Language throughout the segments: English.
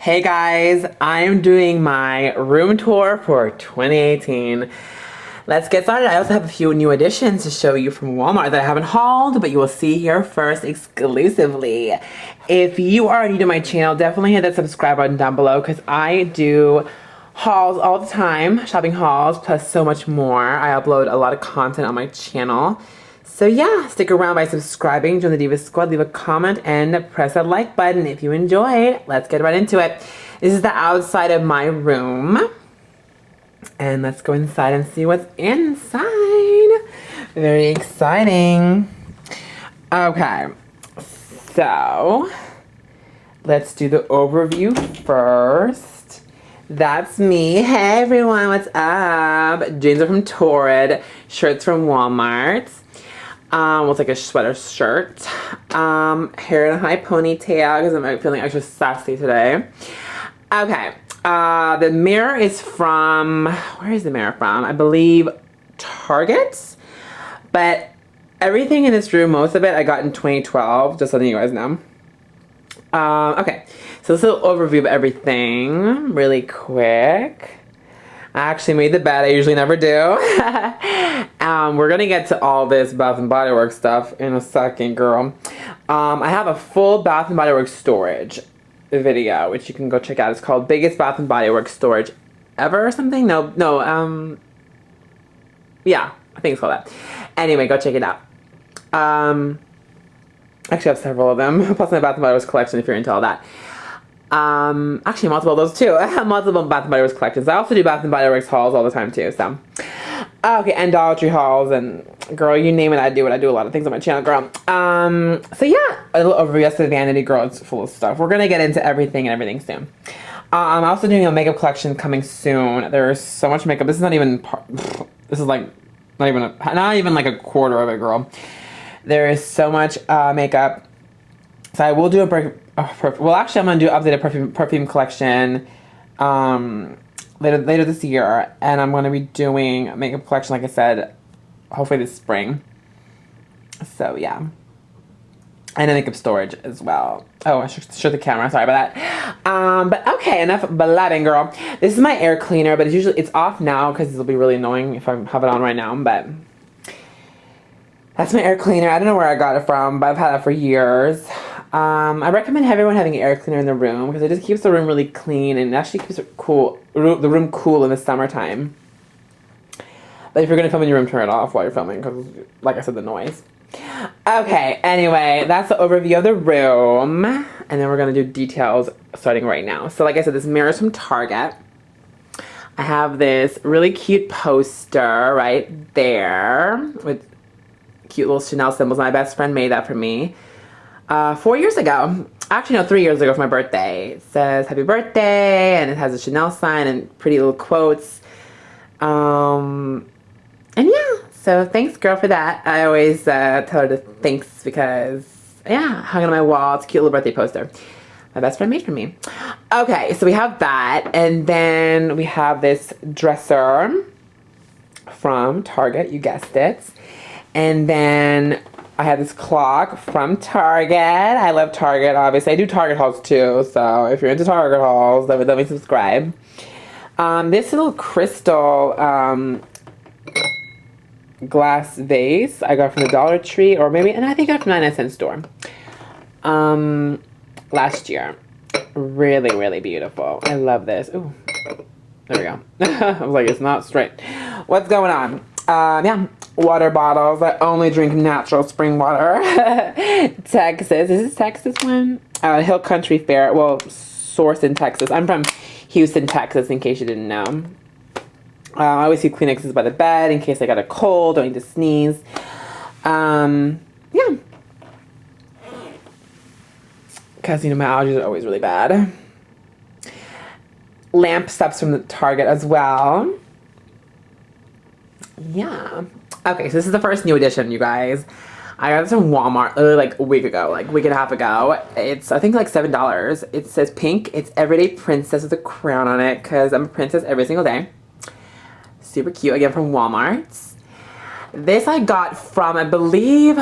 Hey guys, I'm doing my room tour for 2018. Let's get started. I also have a few new additions to show you from Walmart that I haven't hauled, but you will see here first exclusively. If you are new to my channel, definitely hit that subscribe button down below because I do hauls all the time, shopping hauls, plus so much more. I upload a lot of content on my channel. So yeah, stick around by subscribing, join the Diva Squad, leave a comment, and press that like button if you enjoy. Let's get right into it. This is the outside of my room. And let's go inside and see what's inside. Very exciting. Okay, so let's do the overview first. That's me. Hey everyone, what's up? Jeans are from Torrid, shirts from Walmart. We'll take a sweater shirt. Hair in a high ponytail because I'm feeling extra sassy today. Okay. The mirror is from, where is the mirror from? I believe Target. But everything in this room, most of it, I got in 2012, just letting you guys know. Okay, so this is a little overview of everything, really quick. I actually made the bed, I usually never do. We're gonna get to all this Bath and Body Works stuff in a second, girl. I have a full Bath and Body Works storage video, which you can go check out. It's called Biggest Bath and Body Works Storage Ever or something? No, yeah, I think it's called that. Anyway, go check it out. Actually I have several of them, plus my Bath and Body Works collection if you're into all that. Actually multiple of those too. I have multiple Bath and Body Works collections. I also do Bath and Body Works hauls all the time too, so. Okay, and Dollar Tree hauls, and girl, you name it, I do it. I do a lot of things on my channel, girl. So yeah, a little overview. Yes, the Vanity, girl, it's full of stuff. We're gonna get into everything and everything soon. I'm also doing a makeup collection coming soon. There's so much makeup. This is not even part, this is like, not even like a quarter of it, girl. There is so much makeup. So I will do well, actually, I'm gonna do updated perfume collection later this year, and I'm gonna be doing a makeup collection, like I said, hopefully this spring. So yeah, and a makeup storage as well. Oh, I should show the camera. Sorry about that. But okay, enough blabbing, girl. This is my air cleaner, but it's off now because it'll be really annoying if I have it on right now. But that's my air cleaner. I don't know where I got it from, but I've had it for years. I recommend everyone having an air cleaner in the room because it just keeps the room really clean and actually keeps it cool, the room cool in the summertime. But if you're going to film in your room, turn it off while you're filming because, like I said, the noise. Okay, anyway, that's the overview of the room. And then we're going to do details starting right now. So like I said, this mirror is from Target. I have this really cute poster right there with cute little Chanel symbols. My best friend made that for me 4 years ago. Actually, no, 3 years ago for my birthday. It says happy birthday, and it has a Chanel sign and pretty little quotes. And yeah, so thanks, girl, for that. I always tell her to thanks because, yeah, hung it on my wall. It's a cute little birthday poster my best friend made for me. Okay, so we have that, and then we have this dresser from Target, you guessed it. And then I have this clock from Target. I love Target, obviously. I do Target hauls too, so if you're into Target hauls, definitely subscribe. This little crystal glass vase I got from the Dollar Tree, or maybe, and I think I got from 99 cent store last year. Really, really beautiful. I love this. Ooh, there we go. I was like, it's not straight. What's going on? Yeah, water bottles. I only drink natural spring water. Texas. Is this Texas one? Hill Country Fair. Well, sourced in Texas. I'm from Houston, Texas, in case you didn't know. I always keep Kleenexes by the bed in case I got a cold, don't need to sneeze. Yeah. Because, you know, my allergies are always really bad. Lamp steps from the Target as well. Yeah. Okay, so this is the first new edition, you guys. I got this from Walmart literally like a week ago, like a week and a half ago. It's, I think, like $7. It says pink. It's Everyday Princess with a crown on it because I'm a princess every single day. Super cute. Again, from Walmart. This I got from, I believe,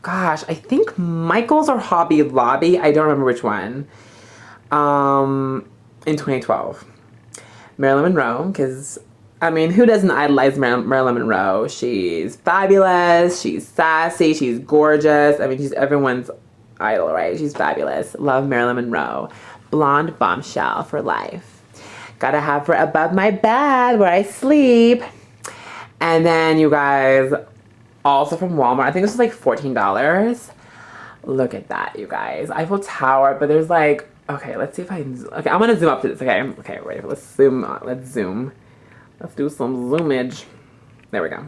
gosh, I think Michael's or Hobby Lobby. I don't remember which one. in 2012. Marilyn Monroe, because, I mean, who doesn't idolize Marilyn Monroe? She's fabulous, she's sassy, she's gorgeous. I mean, she's everyone's idol, right? She's fabulous. Love Marilyn Monroe. Blonde bombshell for life. Gotta have her above my bed where I sleep. And then, you guys, also from Walmart, I think this was like $14. Look at that, you guys. Eiffel Tower, but there's like, okay, let's see if I can, okay, I'm gonna zoom up to this, okay? Okay, wait, let's zoom, let's zoom. Let's do some zoomage. There we go.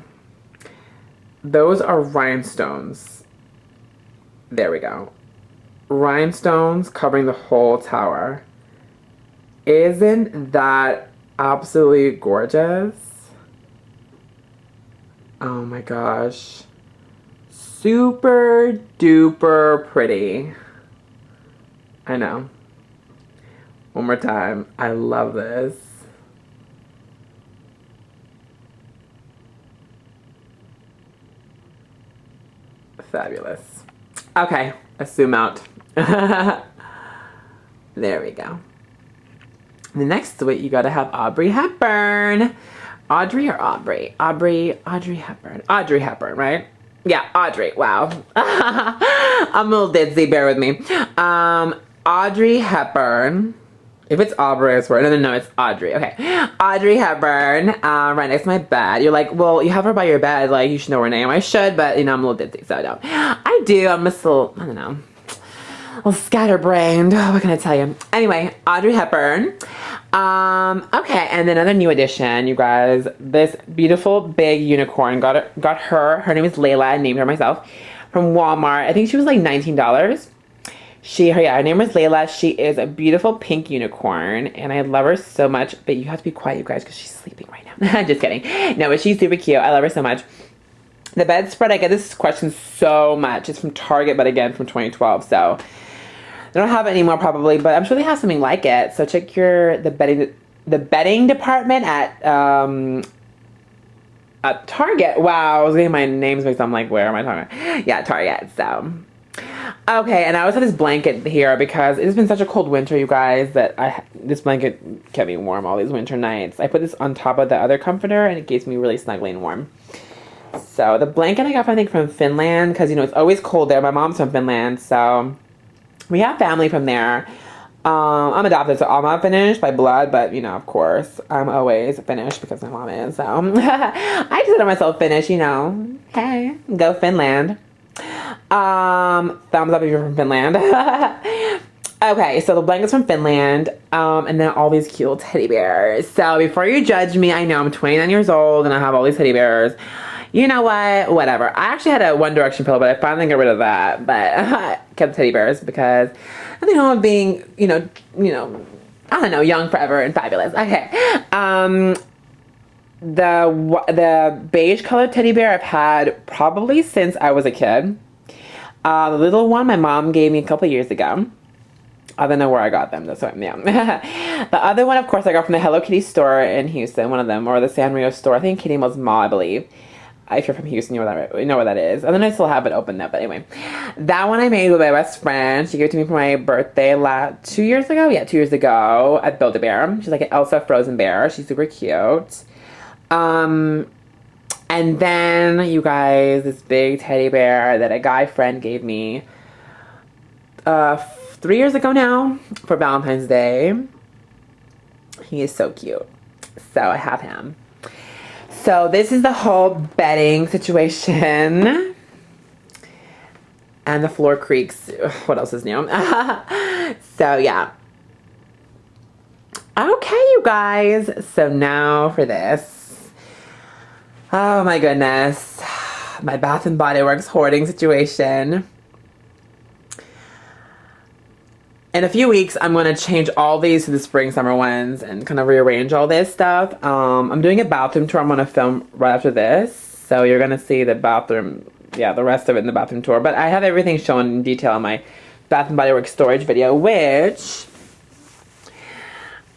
Those are rhinestones. There we go. Rhinestones covering the whole tower. Isn't that absolutely gorgeous? Oh my gosh. Super duper pretty. I know. One more time. I love this. Fabulous. Okay, let's zoom out. There we go. The next to it, you gotta have Audrey Hepburn. Audrey or Aubrey? Audrey Hepburn. Audrey Hepburn, right? Yeah, Audrey. Wow. I'm a little ditzy, bear with me. Audrey Hepburn. If it's Aubrey, I swear. No, it's Audrey. Okay. Audrey Hepburn, right next to my bed. You're like, well, you have her by your bed. Like, you should know her name. I should, but, you know, I'm a little ditzy, so I don't. I do. I'm just a little, I don't know, a little scatterbrained. What can I tell you? Anyway, Audrey Hepburn. Okay, and then another new addition, you guys. This beautiful big unicorn. Got her. Her name is Layla. I named her myself. From Walmart. I think she was like $19. Her name is Layla. She is a beautiful pink unicorn, and I love her so much. But you have to be quiet, you guys, because she's sleeping right now. Just kidding. No, but she's super cute. I love her so much. The bedspread, I get this question so much. It's from Target, but again, from 2012. So they don't have it anymore, probably, but I'm sure they have something like it. So check the bedding department at Target. Wow, I was getting my names mixed up. I'm like, where am I talking about? Yeah, Target. So. Okay, and I always have this blanket here because it's been such a cold winter, you guys, that this blanket kept me warm all these winter nights. I put this on top of the other comforter, and it keeps me really snuggly and warm. So the blanket I got, I think, from Finland, because, you know, it's always cold there. My mom's from Finland, so we have family from there. I'm adopted, so I'm not Finnish by blood, but, you know, of course, I'm always Finnish because my mom is, so I consider myself Finnish, you know. Hey, go Finland. Thumbs up if you're from Finland. Okay, so the blanket's from Finland, and then all these cute little teddy bears. So before you judge me, I know I'm 29 years old and I have all these teddy bears. You know what? Whatever. I actually had a One Direction pillow, but I finally got rid of that. But I kept teddy bears because I think I'm being, you know, I don't know, young forever and fabulous. Okay. The beige colored teddy bear I've had probably since I was a kid. The little one my mom gave me a couple years ago. I don't know where I got them. That's why, yeah. The other one, of course, I got from the Hello Kitty store in Houston, one of them, or the Sanrio store. I think Kitty Mo's Mall, I believe. If you're from Houston, you know where that is. And then I still have it open though, but anyway. That one I made with my best friend. She gave it to me for my birthday 2 years ago? Yeah, 2 years ago at Build-A-Bear. She's like an Elsa frozen bear. She's super cute. And then, you guys, this big teddy bear that a guy friend gave me 3 years ago now for Valentine's Day. He is so cute. So I have him. So this is the whole bedding situation. And the floor creaks. What else is new? So yeah. Okay, you guys. So now for this. Oh my goodness. My Bath and Body Works hoarding situation. In a few weeks, I'm going to change all these to the spring summer ones and kind of rearrange all this stuff. I'm doing a bathroom tour I'm going to film right after this. So you're going to see the bathroom, yeah, the rest of it in the bathroom tour. But I have everything shown in detail in my Bath and Body Works storage video, which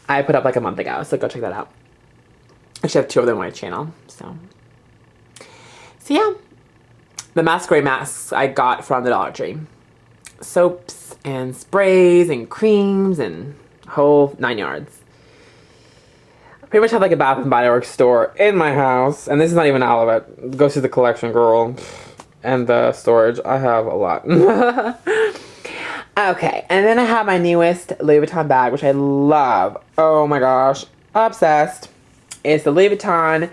I put up like a month ago. So go check that out. I actually have 2 of them on my channel. So yeah, the masquerade masks I got from the Dollar Tree. soaps and sprays and creams and whole 9 yards. I pretty much have like a Bath and Body Works store in my house, and this is not even all of it. It goes to the collection, girl, and the storage. I have a lot. Okay, and then I have my newest Louis Vuitton bag, which I love. Oh my gosh, obsessed. It's the Louis Vuitton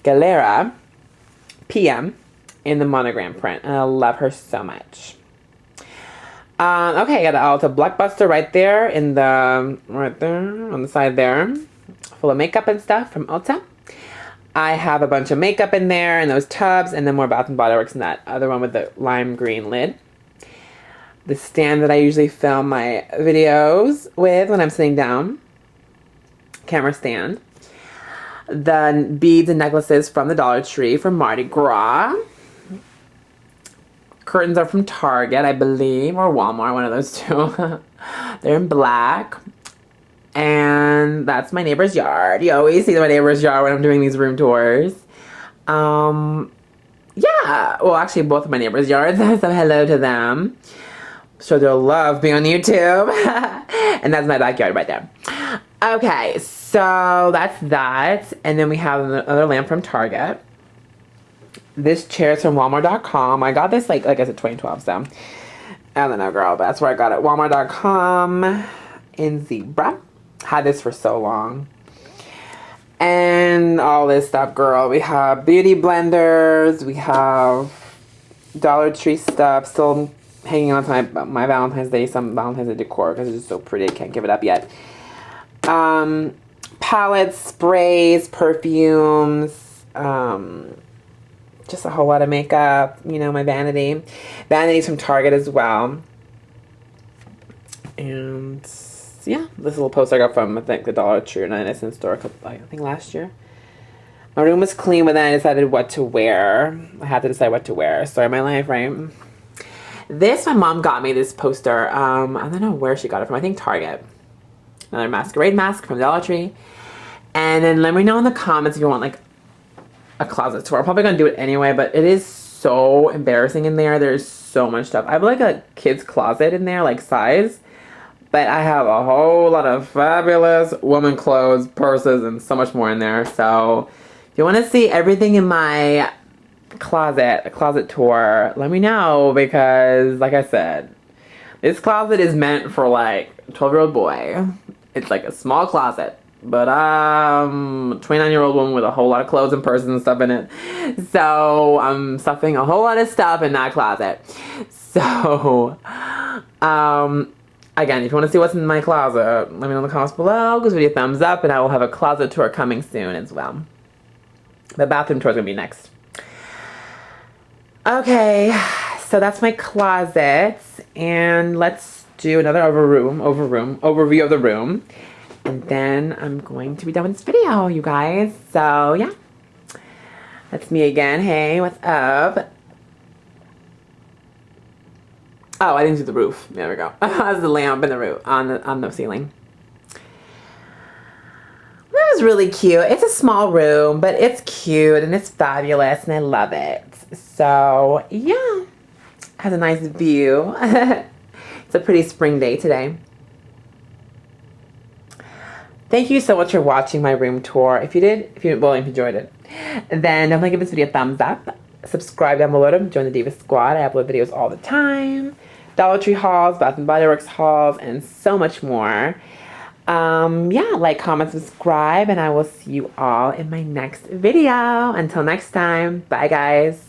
Galera PM in the monogram print, and I love her so much. Okay, I got the Ulta Blockbuster right there right there on the side there, full of makeup and stuff from Ulta. I have a bunch of makeup in there in those tubs, and then more Bath and Body Works in that other one with the lime green lid. The stand that I usually film my videos with when I'm sitting down, camera stand. The beads and necklaces from the Dollar Tree from Mardi Gras. Curtains are from Target, I believe, or Walmart, one of those two. They're in black. And that's my neighbor's yard. You always see my neighbor's yard when I'm doing these room tours. Yeah, well, actually, both of my neighbor's yards. So hello to them. Show their love being on YouTube. And that's my backyard right there. Okay, so that's that. And then we have another lamp from Target. This chair is from Walmart.com. I got this like I said, 2012, so I don't know, girl, but that's where I got it. Walmart.com in zebra. Had this for so long. And all this stuff, girl. We have beauty blenders. We have Dollar Tree stuff. Still hanging on to my Valentine's Day, some Valentine's Day decor because it's just so pretty. I can't give it up yet. Palettes, sprays, perfumes, just a whole lot of makeup, you know, my Vanity. Vanity's from Target as well. And yeah, this little poster I got from, I think, the Dollar Tree or 99-cent store, I think last year. My room was clean, but then I decided what to wear. I had to decide what to wear. Story of my life, right? This, my mom got me this poster. I don't know where she got it from. I think Target. Another masquerade mask from Dollar Tree. And then let me know in the comments if you want like a closet tour. I'm probably gonna do it anyway, but it is so embarrassing in there. There's so much stuff. I have like a kid's closet in there, like size, but I have a whole lot of fabulous woman clothes, purses, and so much more in there. So if you want to see everything in my closet, a closet tour, let me know, because like I said, this closet is meant for like a 12-year-old boy. It's like a small closet. But I'm a 29-year-old woman with a whole lot of clothes and purses and stuff in it. So I'm stuffing a whole lot of stuff in that closet. So, again, if you want to see what's in my closet, let me know in the comments below. Give me a thumbs up, and I will have a closet tour coming soon as well. The bathroom tour is going to be next. Okay, so that's my closet. And let's do another overview of the room. And then I'm going to be done with this video, you guys. So, yeah. That's me again. Hey, what's up? Oh, I didn't do the roof. There we go. That's the lamp in the roof, on the ceiling. That was really cute. It's a small room, but it's cute and it's fabulous and I love it. So, yeah. Has a nice view. It's a pretty spring day today. Thank you so much for watching my room tour. If you enjoyed it, then definitely give this video a thumbs up. Subscribe down below to join the Diva Squad. I upload videos all the time. Dollar Tree hauls, Bath and Body Works hauls, and so much more. Yeah, like, comment, subscribe, and I will see you all in my next video. Until next time, bye guys.